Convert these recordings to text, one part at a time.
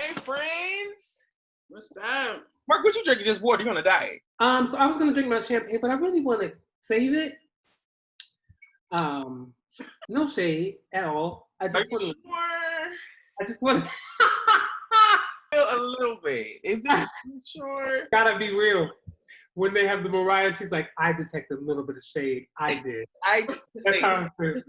Hey, friends. What's up? Mark, what you drinking? Just water? You on a diet? So I was gonna drink my champagne, but I really want to save it. No shade at all. I just want to. Sure? I just want to. A little bit. Is it sure? Gotta be real. When they have the Mariah, she's like, I detected a little bit of shade. I did. That's how it's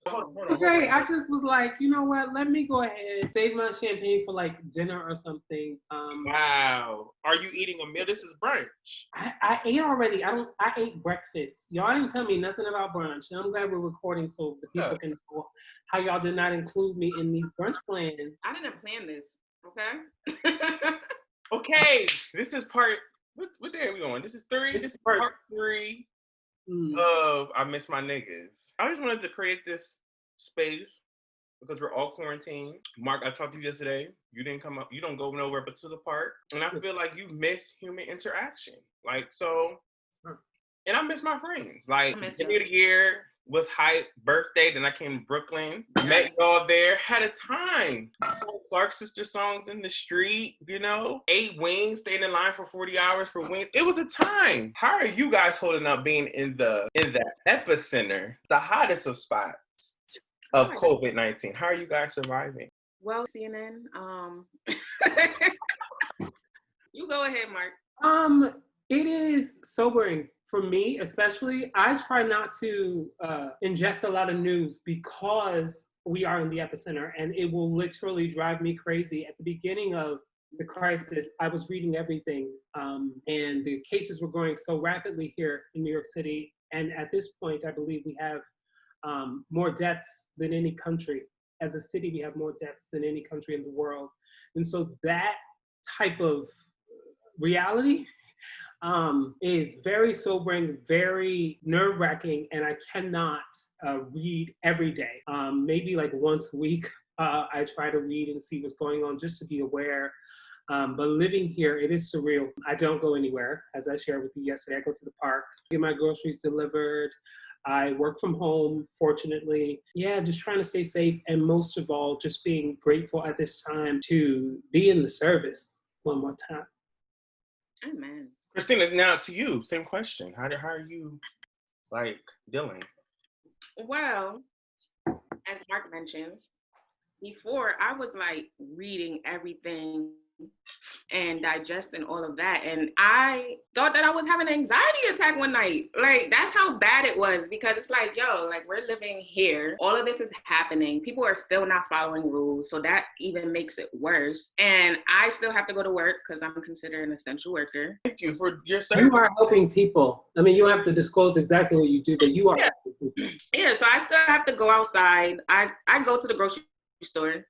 Hold on. Jay, I just was like, you know what? Let me go ahead, save my champagne for like dinner or something. Wow. Are you eating a meal? This is brunch. I ate already. I ate breakfast. Y'all didn't tell me nothing about brunch. And I'm glad we're recording so the people can know how y'all did not include me in these brunch plans. I didn't plan this, okay? Okay. This is part, what day are we on? This is 3? This is part 3 of I Miss My Niggas. I just wanted to create this space because we're all quarantined. Mark, I talked to you yesterday. You didn't come up. You don't go nowhere but to the park. And I feel like you miss human interaction. Like, so, and I miss my friends. Like, beginning of the year was hype. Birthday, then I came to Brooklyn. Met y'all there. Had a time. Sang Clark Sister songs in the street, you know? Ate wings, stayed in line for 40 hours for wings. It was a time. How are you guys holding up being in the epicenter, the hottest of spots of COVID-19? How are you guys surviving? Well, CNN, you go ahead, Mark. It is sobering for me, especially. I try not to ingest a lot of news because we are in the epicenter, and it will literally drive me crazy. At the beginning of the crisis, I was reading everything, and the cases were growing so rapidly here in New York City. And at this point, I believe we have more deaths than any country. As a city, we have more deaths than any country in the world. And so that type of reality is very sobering, very nerve-wracking, and I cannot read every day. Maybe like once a week, I try to read and see what's going on just to be aware. But living here, it is surreal. I don't go anywhere, as I shared with you yesterday. I go to the park, get my groceries delivered. I work from home, fortunately. Yeah, just trying to stay safe, and most of all, just being grateful at this time to be in the service one more time. Amen. Christina, now to you, same question. How are you, like, dealing? Well, as Mark mentioned, before I was like reading everything and digesting all of that, and I thought that I was having an anxiety attack one night. Like, that's how bad it was, because it's like, yo, like, we're living here, all of this is happening, people are still not following rules, so that even makes it worse, and I still have to go to work because I'm considered an essential worker. Thank you for your service. You are helping people. I mean, you don't have to disclose exactly what you do, but you are helping people. Yeah, so I still have to go outside. I go to the grocery store.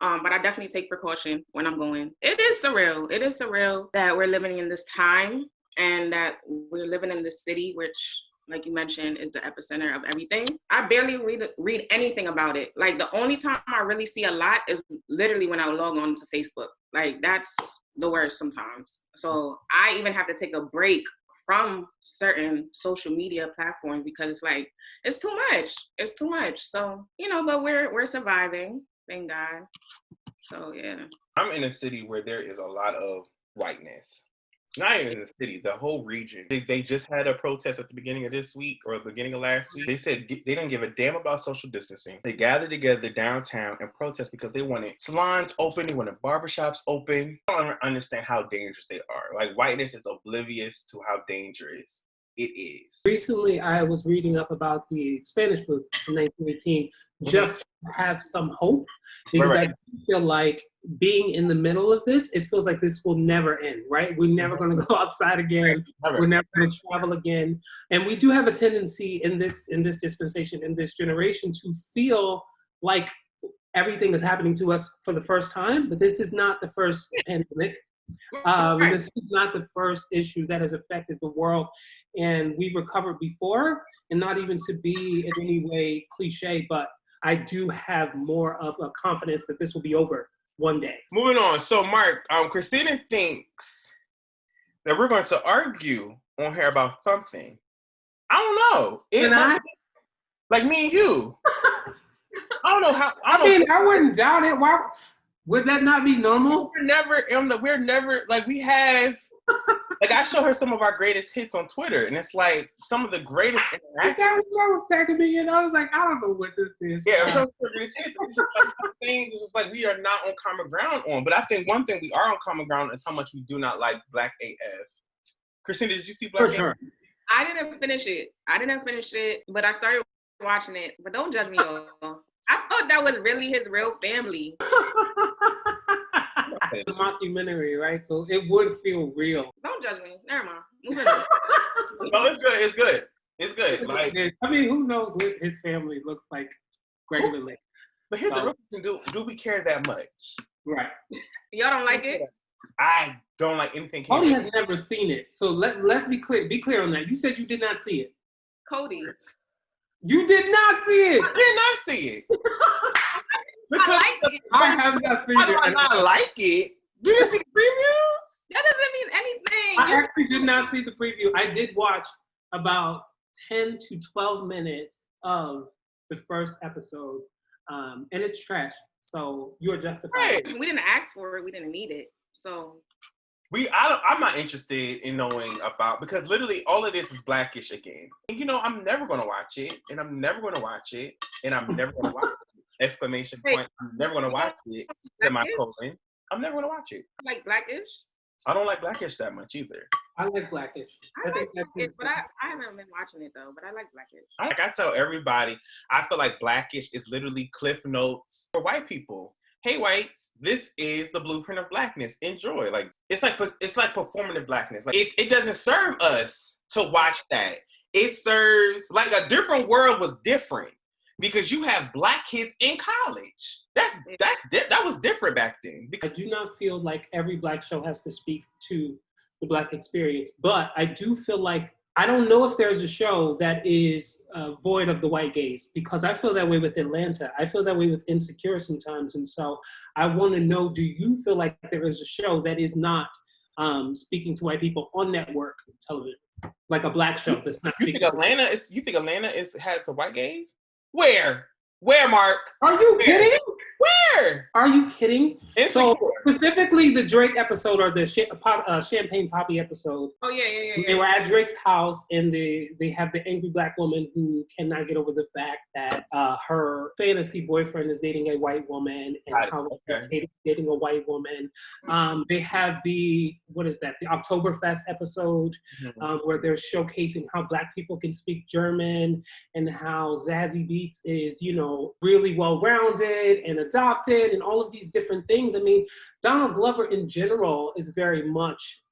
But I definitely take precaution when I'm going. It is surreal. It is surreal that we're living in this time and that we're living in this city, which, like you mentioned, is the epicenter of everything. I barely read anything about it. Like, the only time I really see a lot is literally when I log on to Facebook. Like, that's the worst sometimes. So I even have to take a break from certain social media platforms because it's like, it's too much. It's too much. So, you know, but we're surviving. Thank God. So, yeah. I'm in a city where there is a lot of whiteness. Not even in the city, the whole region. They just had a protest at the beginning of this week or the beginning of last week. They said they didn't give a damn about social distancing. They gathered together downtown and protest because they wanted salons open, they wanted barbershops open. I don't understand how dangerous they are. Like, whiteness is oblivious to how dangerous it is. Recently, I was reading up about the Spanish flu in 1918, just to have some hope, because I feel like being in the middle of this, it feels like this will never end, right? We're never going to go outside again. We're never going to travel again. And we do have a tendency in this dispensation, in this generation, to feel like everything is happening to us for the first time, but this is not the first pandemic. This is not the first issue that has affected the world, and we've recovered before, and not even to be in any way cliche, but I do have more of a confidence that this will be over one day. Moving on. So, Mark, Christina thinks that we're going to argue on here about something. I don't know. Like me and you. I don't know how. I wouldn't doubt it. Why would that not be normal? We're never like we have. Like I show her some of our greatest hits on Twitter, and it's like some of the greatest interactions. I was tagging me, and I was like, I don't know what this is. Yeah, some of the greatest hits. It's just like some things. It's just like we are not on common ground on. But I think one thing we are on common ground is how much we do not like Black AF. Christina, did you see Black AF? Sure. I didn't finish it, but I started watching it. But don't judge me, y'all. I thought that was really his real family. It's a mockumentary, right? So it would feel real. Don't judge me. Never mind. Moving on. No, it's good. Like, I mean, who knows what his family looks like regularly? But here's the real question: do we care that much? Right. Y'all don't like it? I don't like anything. Cody has never seen it, so let's be clear. Be clear on that. You said you did not see it. Cody. You did not see it. I did not see it. Because I like it. I have not seen it. How do I not like it? You didn't see the previews? That doesn't mean anything. I actually did not see the preview. I did watch about 10 to 12 minutes of the first episode, and it's trash. So you're justified. Right. We didn't ask for it. We didn't need it. So I'm not interested in knowing about, because literally all of this is Blackish again. And I'm never gonna watch it, and I'm never gonna watch it, and I'm never gonna watch it. Exclamation point! I'm never gonna watch it. Semicolon. I'm never gonna watch it. Like Blackish? I don't like Blackish that much either. I like Blackish. I like Blackish, but I haven't been watching it though. But I like Blackish. Like I tell everybody, I feel like Blackish is literally Cliff Notes for white people. Hey whites, this is the blueprint of blackness. Enjoy. Like it's like performative blackness. Like it doesn't serve us to watch that. It serves like a different world was different because you have Black kids in college. That was different back then. I do not feel like every Black show has to speak to the Black experience, but I do feel like I don't know if there's a show that is void of the white gaze, because I feel that way with Atlanta. I feel that way with Insecure sometimes. And so I want to know, do you feel like there is a show that is not speaking to white people on network television? Like a Black show that's not speaking to Atlanta is, you think Atlanta has a white gaze? Where, Mark? Are you kidding? Where? Are you kidding? Insecure. So specifically the Drake episode or the Champagne Poppy episode. Oh yeah. They were at Drake's house and they have the angry Black woman who cannot get over the fact that her fantasy boyfriend is dating a white woman and how dating a white woman. They have the Oktoberfest episode where they're showcasing how Black people can speak German and how Zazie Beetz is, really well-rounded and adopted and all of these different things. I mean, Donald Glover in general is very much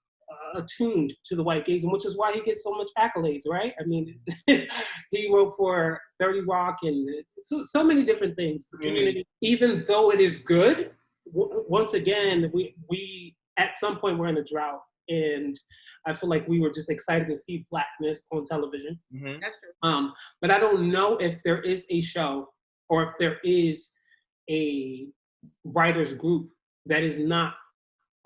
attuned to the white gaze, and which is why he gets so much accolades, right? I mean, he wrote for 30 Rock and so many different things. The community, even though it is good, once again, we at some point we're in a drought, and I feel like we were just excited to see Blackness on television. Mm-hmm. That's true. But I don't know if there is a show or if there is a writers group that is not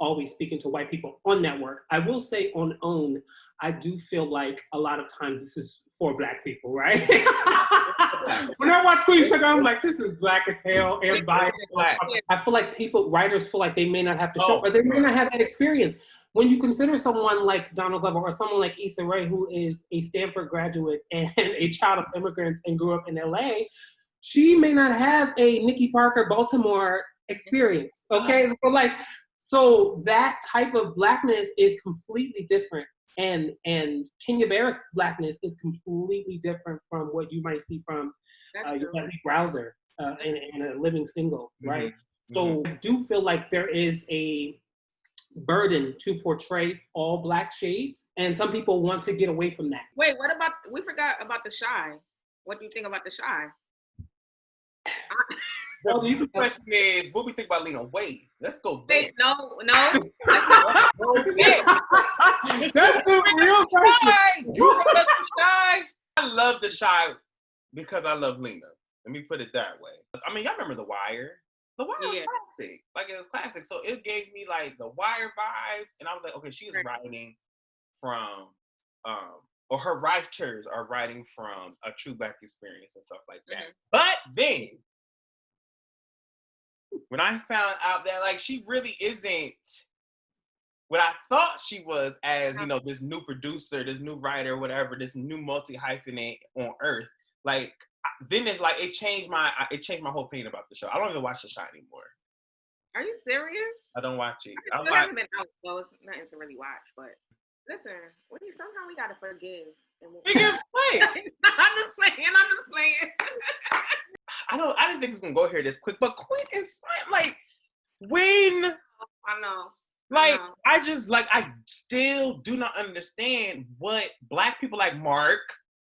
always speaking to white people on network. I will say on OWN, I do feel like a lot of times this is for Black people, right? When I watch Queen Sugar, I'm like, this is Black as hell and biased. I feel like writers feel like they may not have to show, or they may not have that experience. When you consider someone like Donald Glover or someone like Issa Rae, who is a Stanford graduate and a child of immigrants and grew up in LA, she may not have a Nikki Parker Baltimore experience, okay? So that type of Blackness is completely different. And Kenya Barris' Blackness is completely different from what you might see from Lee Browser in a Living Single, right? Mm-hmm. So I do feel like there is a burden to portray all Black shades, and some people want to get away from that. Wait, we forgot about The Chi. What do you think about The Chi? The question is, what we think about Lena Waithe? Let's go there. Wait, no. That's not That's the real question. You brought up The Chi. I love The Chi because I love Lena. Let me put it that way. I mean, y'all remember The Wire? The Wire was classic. Like, it was classic. So it gave me like The Wire vibes. And I was like, okay, she is writing from, or her writers are writing from a true Black experience and stuff like that. Mm-hmm. But then When I found out that like she really isn't what I thought she was as, you know, this new producer, this new writer, whatever, this new multi-hyphenate on Earth. Like, then it's like, it changed my whole opinion about the show. I don't even watch the show anymore. Are you serious? I don't watch it. I still haven't been out, so it's nothing to really watch. But listen, somehow we gotta forgive. Forgive what? I'm just playing. I didn't think it was gonna go here this quick, but Quinn is like, when I know. Like, I still do not understand what Black people like Mark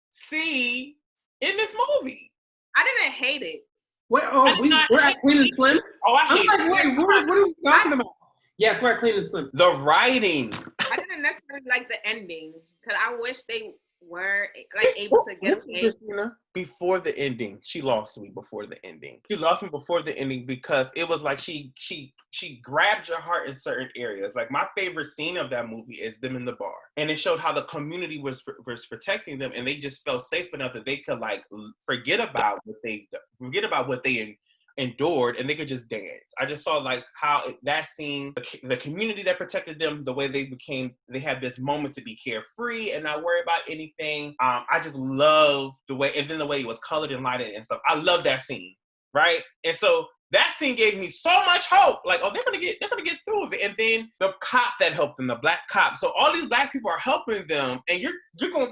see in this movie. I didn't hate it. Wait, we're at Clean and Slim? Oh, I hate it. Wait, what are we talking about? Yes, we're at Clean and Slim. The writing. I didn't necessarily like the ending, because I wish they were like able to get away. Christina, before the ending, she lost me before the ending. She lost me before the ending because it was like she grabbed your heart in certain areas. Like, my favorite scene of that movie is them in the bar, and it showed how the community was protecting them, and they just felt safe enough that they could like forget about what they endured, and they could just dance. I just saw like how that scene, the community that protected them, the way they had this moment to be carefree and not worry about anything. I just love the way, and then the way it was colored and lighted and stuff. I love that scene, right? And so that scene gave me so much hope. Like, oh, they're gonna get through with it. And then the cop that helped them, the Black cop. So all these Black people are helping them, and you're gonna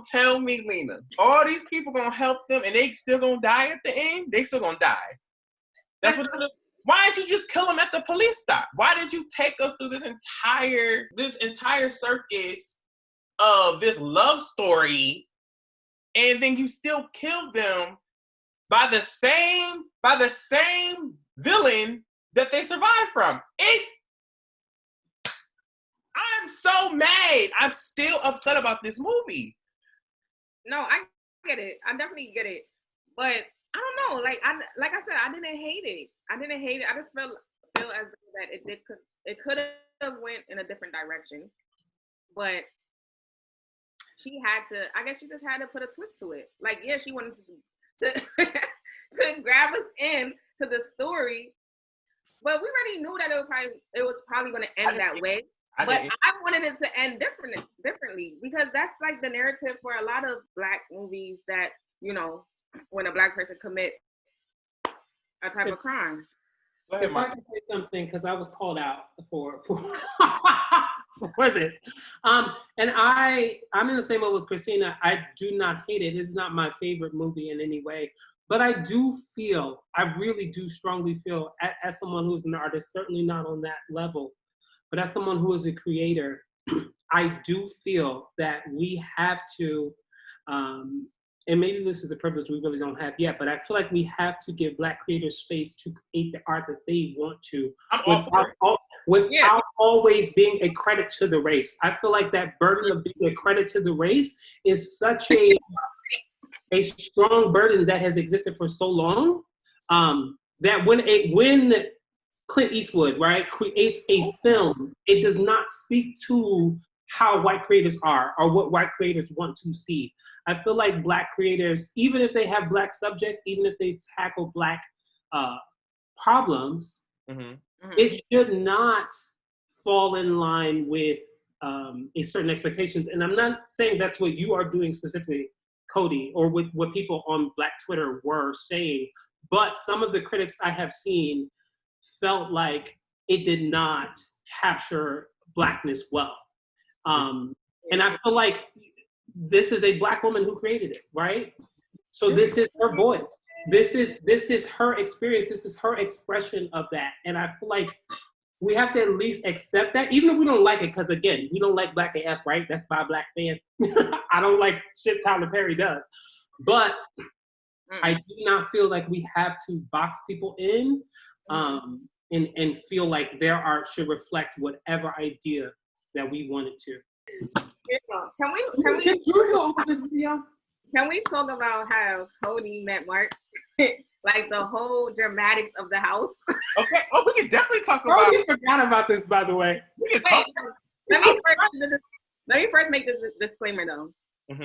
tell me, Lena, all these people gonna help them, and they still gonna die at the end? They still gonna die. That's what. Why didn't you just kill them at the police stop? Why did you take us through this entire circus of this love story, and then you still killed them by the same villain that they survived from? I'm so mad. I'm still upset about this movie. No, I get it. I definitely get it, but I don't know. Like I said, I didn't hate it. I just feel as though that it could have went in a different direction, but she had to. I guess she just had to put a twist to it. Like, yeah, she wanted to to grab us in to the story, but we already knew that it was probably going to end that way. But I wanted it to end differently, because that's like the narrative for a lot of Black movies, that, you know, when a Black person commit a type of crime. If I can say something, because I was called out for this, and I'm in the same way with Christina. I do not hate it. It's not my favorite movie in any way, but I really do strongly feel, as someone who's an artist, certainly not on that level, but as someone who is a creator, I do feel that we have to, and maybe this is a privilege we really don't have yet, but I feel like we have to give Black creators space to create the art that they want to, without always being a credit to the race. I feel like that burden of being a credit to the race is such a strong burden that has existed for so long, that when Clint Eastwood, right, creates a film, it does not speak to how white creators are or what white creators want to see. I feel like Black creators, even if they have Black subjects, even if they tackle Black problems, it should not fall in line with a certain expectations. And I'm not saying that's what you are doing specifically, Cody, or with what people on Black Twitter were saying, but some of the critics I have seen felt like it did not capture Blackness well. And I feel like this is a Black woman who created it, right? So this is her voice. This is her experience. This is her expression of that. And I feel like we have to at least accept that, even if we don't like it, because again, we don't like Black AF, right? That's by a Black fan. I don't like shit Tyler Perry does. But I do not feel like we have to box people in, and feel like their art should reflect whatever idea that we want it to. Can we talk about how Cody met Mark? Like the whole dramatics of the house. Okay. Oh, we can definitely talk about. Oh, you forgot about this, by the way. Let me first make this disclaimer though.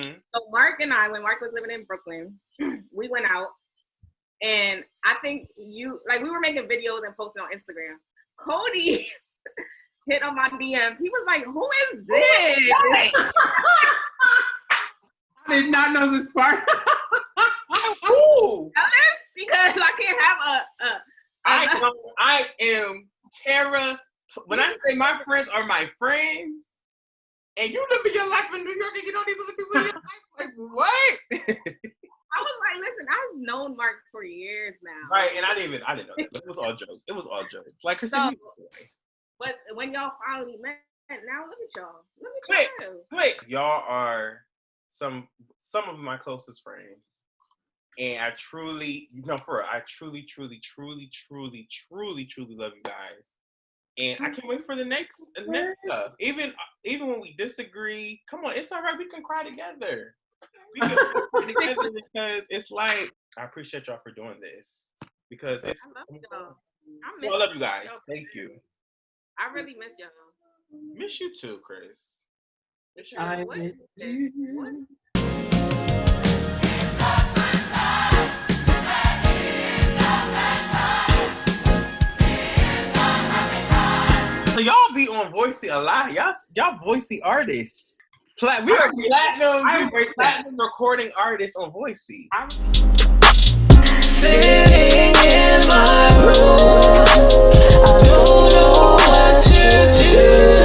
So Mark and I, when Mark was living in Brooklyn, we went out And I think we were making videos and posting on Instagram. Cody hit on my DMs. He was like, "Who is this?" I did not know this part. Ooh. Because I can't have I am Tara. When I say my friends are my friends, and you live your life in New York and you know these other people in your life, like what? I was like, listen, I've known Mark for years now. Right, and I didn't know that. It was all jokes. Like Christina. But when y'all finally met, now look at y'all. Click. Y'all are some of my closest friends. And I truly, for real, I truly love you guys. And I can't wait for the next stuff. Even when we disagree, come on, it's all right. We can cry together. We can cry together because it's like, I appreciate y'all for doing this. Because it's, I love you guys. Thank you. I really miss y'all. Miss you too, Chris. Miss you. So y'all be on Voicey a lot. Y'all Voicey artists. We are platinum recording artists on Voicey. Sitting in my room, I don't know what to do.